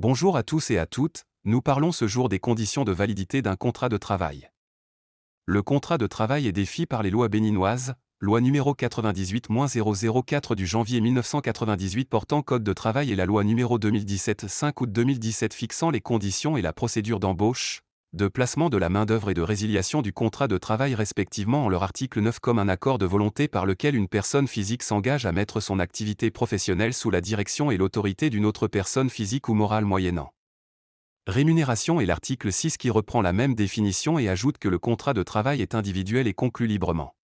Bonjour à tous et à toutes, nous parlons ce jour des conditions de validité d'un contrat de travail. Le contrat de travail est défini par les lois béninoises, loi numéro 98-004 du janvier 1998 portant code de travail et la loi numéro 2017-5 août 2017 fixant les conditions et la procédure d'embauche, de placement de la main-d'œuvre et de résiliation du contrat de travail respectivement en leur article 9 comme un accord de volonté par lequel une personne physique s'engage à mettre son activité professionnelle sous la direction et l'autorité d'une autre personne physique ou morale moyennant rémunération et l'article 6 qui reprend la même définition et ajoute que le contrat de travail est individuel et conclu librement.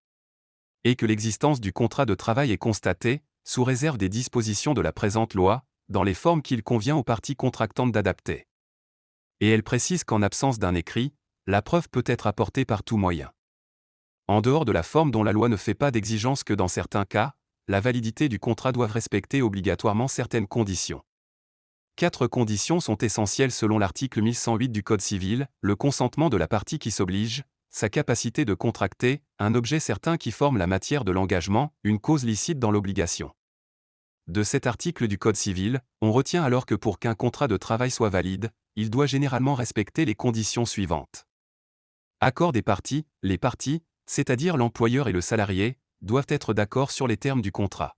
Et que l'existence du contrat de travail est constatée, sous réserve des dispositions de la présente loi, dans les formes qu'il convient aux parties contractantes d'adapter. Et elle précise qu'en absence d'un écrit, la preuve peut être apportée par tout moyen. En dehors de la forme dont la loi ne fait pas d'exigence que dans certains cas, la validité du contrat doit respecter obligatoirement certaines conditions. 4 conditions sont essentielles selon l'article 1108 du Code civil, le consentement de la partie qui s'oblige, sa capacité de contracter, un objet certain qui forme la matière de l'engagement, une cause licite dans l'obligation. De cet article du Code civil, on retient alors que pour qu'un contrat de travail soit valide, il doit généralement respecter les conditions suivantes. Accord des parties, les parties, c'est-à-dire l'employeur et le salarié, doivent être d'accord sur les termes du contrat.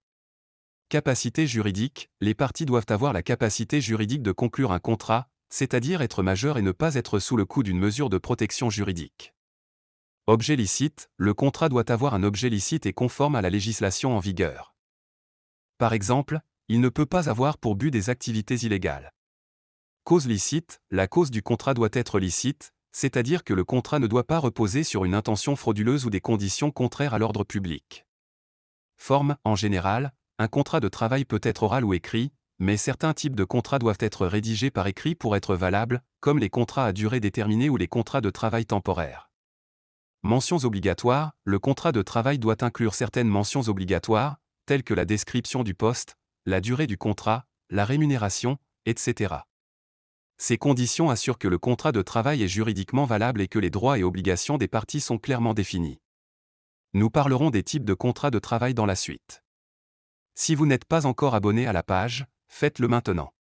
Capacité juridique, les parties doivent avoir la capacité juridique de conclure un contrat, c'est-à-dire être majeur et ne pas être sous le coup d'une mesure de protection juridique. Objet licite, le contrat doit avoir un objet licite et conforme à la législation en vigueur. Par exemple, il ne peut pas avoir pour but des activités illégales. Cause licite, la cause du contrat doit être licite, c'est-à-dire que le contrat ne doit pas reposer sur une intention frauduleuse ou des conditions contraires à l'ordre public. Forme, en général, un contrat de travail peut être oral ou écrit, mais certains types de contrats doivent être rédigés par écrit pour être valables, comme les contrats à durée déterminée ou les contrats de travail temporaire. Mentions obligatoires, le contrat de travail doit inclure certaines mentions obligatoires, telles que la description du poste, la durée du contrat, la rémunération, etc. Ces conditions assurent que le contrat de travail est juridiquement valable et que les droits et obligations des parties sont clairement définis. Nous parlerons des types de contrats de travail dans la suite. Si vous n'êtes pas encore abonné à la page, faites-le maintenant.